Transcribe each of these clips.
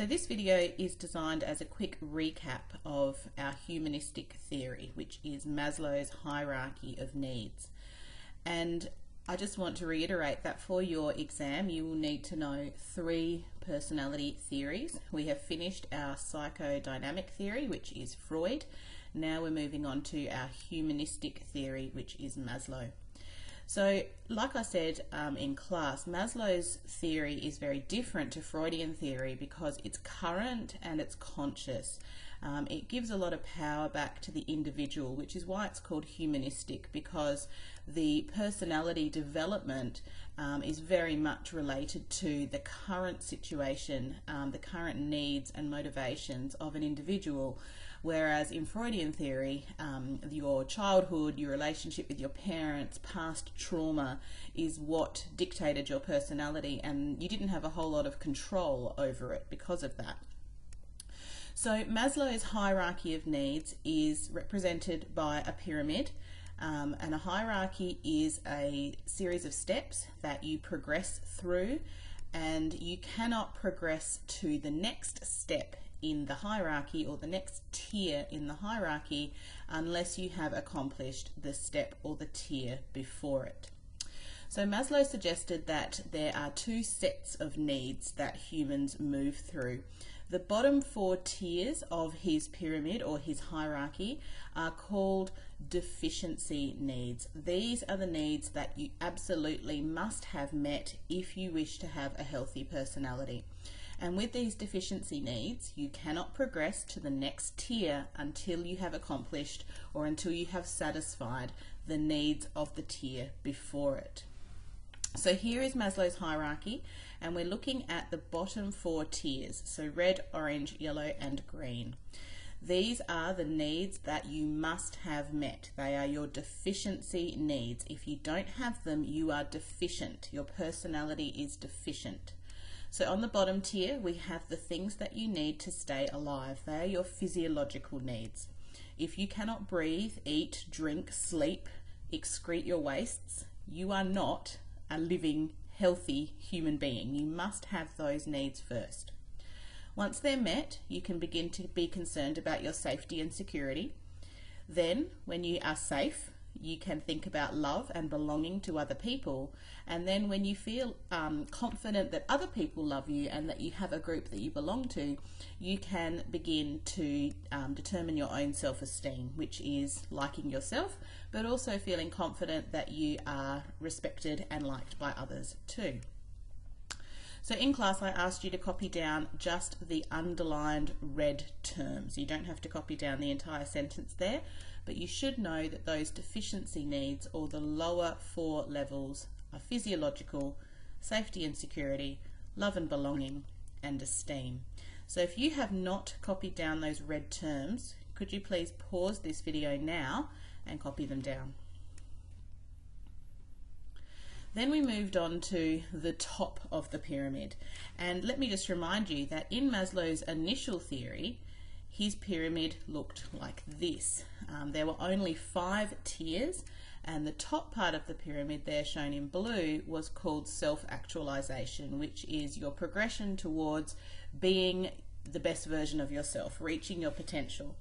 So this video is designed as a quick recap of our humanistic theory, which is Maslow's hierarchy of needs. And I just want to reiterate that for your exam you will need to know 3 personality theories. We have finished our psychodynamic theory, which is Freud. Now we're moving on to our humanistic theory, which is Maslow. So, like I said in class, Maslow's theory is very different to Freudian theory because it's current and it's conscious. It gives a lot of power back to the individual, which is why it's called humanistic, because the personality development is very much related to the current situation, the current needs and motivations of an individual. Whereas in Freudian theory, your childhood, your relationship with your parents, past trauma is what dictated your personality, and you didn't have a whole lot of control over it because of that. So Maslow's hierarchy of needs is represented by a pyramid, and a hierarchy is a series of steps that you progress through, and you cannot progress to the next step in the hierarchy or the next tier in the hierarchy unless you have accomplished the step or the tier before it. So Maslow suggested that there are 2 sets of needs that humans move through. The bottom 4 tiers of his pyramid or his hierarchy are called deficiency needs. These are the needs that you absolutely must have met if you wish to have a healthy personality. And with these deficiency needs, you cannot progress to the next tier until you have accomplished or until you have satisfied the needs of the tier before it. So here is Maslow's hierarchy, and we're looking at the bottom 4 tiers, so red, orange, yellow, and green. These are the needs that you must have met. They are your deficiency needs. If you don't have them, you are deficient. Your personality is deficient. So on the bottom tier, we have the things that you need to stay alive. They are your physiological needs. If you cannot breathe, eat, drink, sleep, excrete your wastes, you are not a living, healthy human being. You must have those needs first. Once they're met, you can begin to be concerned about your safety and security. Then, when you are safe, you can think about love and belonging to other people, and then when you feel confident that other people love you and that you have a group that you belong to, you can begin to determine your own self-esteem, which is liking yourself but also feeling confident that you are respected and liked by others too. So in class I asked you to copy down just the underlined red terms. You don't have to copy down the entire sentence there, but you should know that those deficiency needs, or the lower 4 levels, are physiological, safety and security, love and belonging, and esteem. So if you have not copied down those red terms, could you please pause this video now and copy them down? Then we moved on to the top of the pyramid, and let me just remind you that in Maslow's initial theory, his pyramid looked like this. There were only 5 tiers, and the top part of the pyramid there, shown in blue, was called self-actualization, which is your progression towards being the best version of yourself, reaching your potential.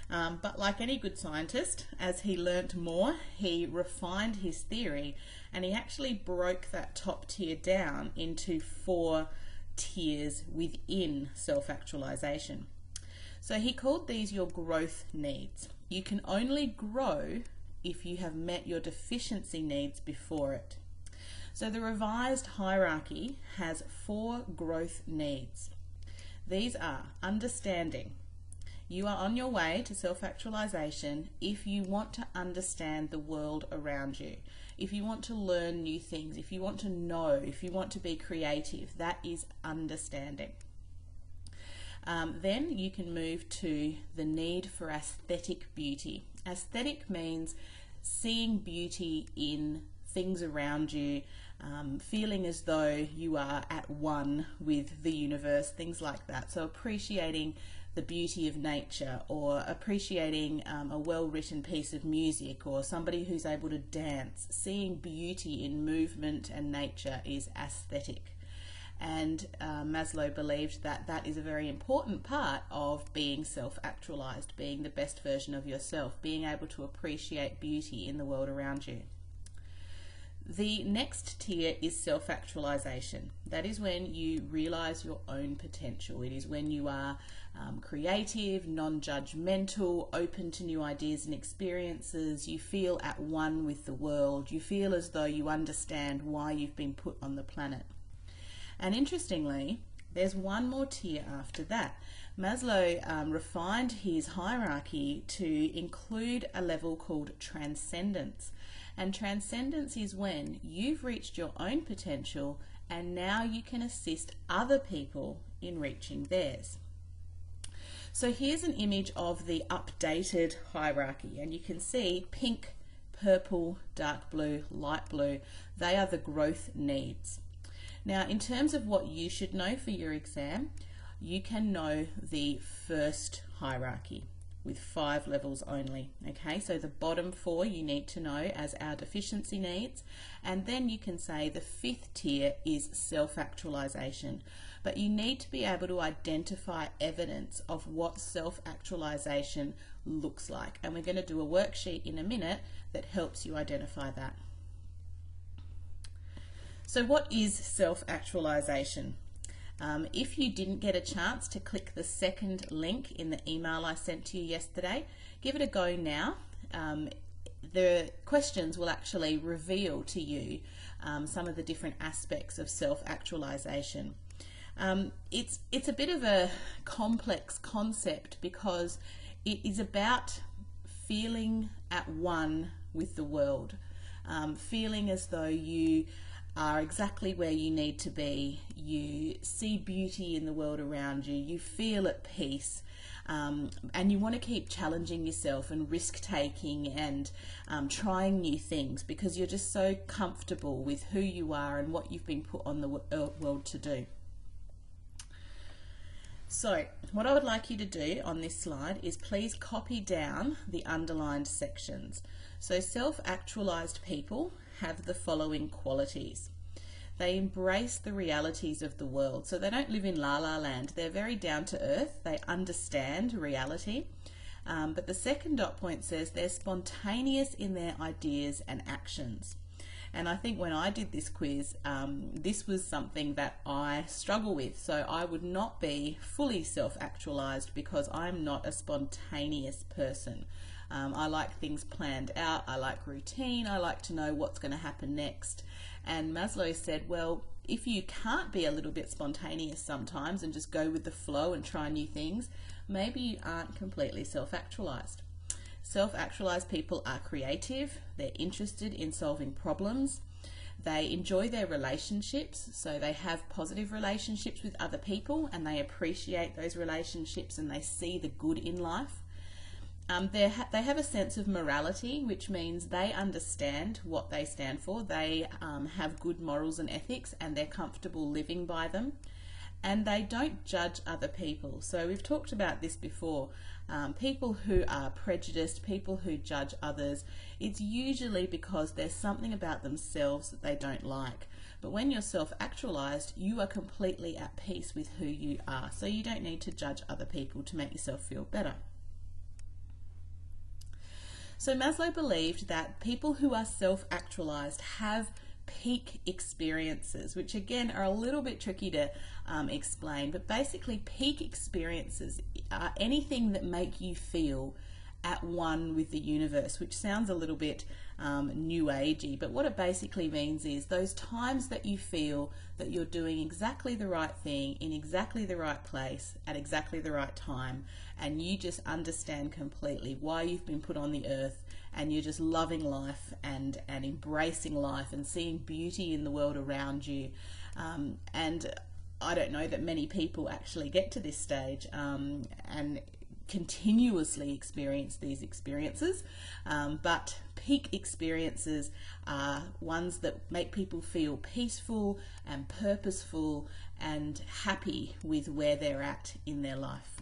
But like any good scientist, as he learnt more, he refined his theory, and he actually broke that top tier down into 4 tiers within self-actualization. So he called these your growth needs. You can only grow if you have met your deficiency needs before it. So the revised hierarchy has 4 growth needs. These are understanding. You are on your way to self-actualization if you want to understand the world around you, if you want to learn new things, if you want to know, if you want to be creative. That is understanding. Then you can move to the need for aesthetic beauty. Aesthetic means seeing beauty in things around you, feeling as though you are at one with the universe, things like that. So appreciating the beauty of nature, or appreciating a well-written piece of music, or somebody who's able to dance. Seeing beauty in movement and nature is aesthetic. And Maslow believed that that is a very important part of being self-actualized, being the best version of yourself, being able to appreciate beauty in the world around you. The next tier is self-actualization. That is when you realize your own potential. It is when you are creative, non-judgmental, open to new ideas and experiences. You feel at one with the world. You feel as though you understand why you've been put on the planet. And interestingly, there's one more tier after that. Maslow refined his hierarchy to include a level called transcendence. And transcendence is when you've reached your own potential and now you can assist other people in reaching theirs. So here's an image of the updated hierarchy, and you can see pink, purple, dark blue, light blue. They are the growth needs. Now, in terms of what you should know for your exam, you can know the first hierarchy with 5 levels only. Okay, so the bottom 4 you need to know as our deficiency needs, and then you can say the 5th tier is self-actualization. But you need to be able to identify evidence of what self-actualization looks like, and we're going to do a worksheet in a minute that helps you identify that. So what is self-actualization? If you didn't get a chance to click the second link in the email I sent to you yesterday, give it a go now. The questions will actually reveal to you some of the different aspects of self-actualization. It's a bit of a complex concept because it is about feeling at one with the world, feeling as though you are exactly where you need to be. You see beauty in the world around you, you feel at peace, and you want to keep challenging yourself and risk-taking and trying new things because you're just so comfortable with who you are and what you've been put on the world to do. So what I would like you to do on this slide is please copy down the underlined sections. So self-actualized people have the following qualities. They embrace the realities of the world. So they don't live in la-la land. They're very down to earth. They understand reality. But the second dot point says they're spontaneous in their ideas and actions. And I think when I did this quiz, this was something that I struggle with. So I would not be fully self-actualized because I'm not a spontaneous person. I like things planned out, I like routine, I like to know what's going to happen next. And Maslow said, well, if you can't be a little bit spontaneous sometimes and just go with the flow and try new things, maybe you aren't completely self-actualized. Self-actualized people are creative, they're interested in solving problems, they enjoy their relationships, so they have positive relationships with other people and they appreciate those relationships and they see the good in life. They have a sense of morality, which means they understand what they stand for. They have good morals and ethics and they're comfortable living by them. And they don't judge other people. So we've talked about this before. People who are prejudiced, people who judge others, it's usually because there's something about themselves that they don't like. But when you're self-actualized, you are completely at peace with who you are. So you don't need to judge other people to make yourself feel better. So Maslow believed that people who are self-actualized have peak experiences, which again are a little bit tricky to explain, but basically peak experiences are anything that make you feel at one with the universe, which sounds a little bit new agey, but what it basically means is those times that you feel that you're doing exactly the right thing in exactly the right place at exactly the right time, and you just understand completely why you've been put on the earth, and you're just loving life and embracing life and seeing beauty in the world around you. And I don't know that many people actually get to this stage and continuously experience these experiences, but peak experiences are ones that make people feel peaceful and purposeful and happy with where they're at in their life.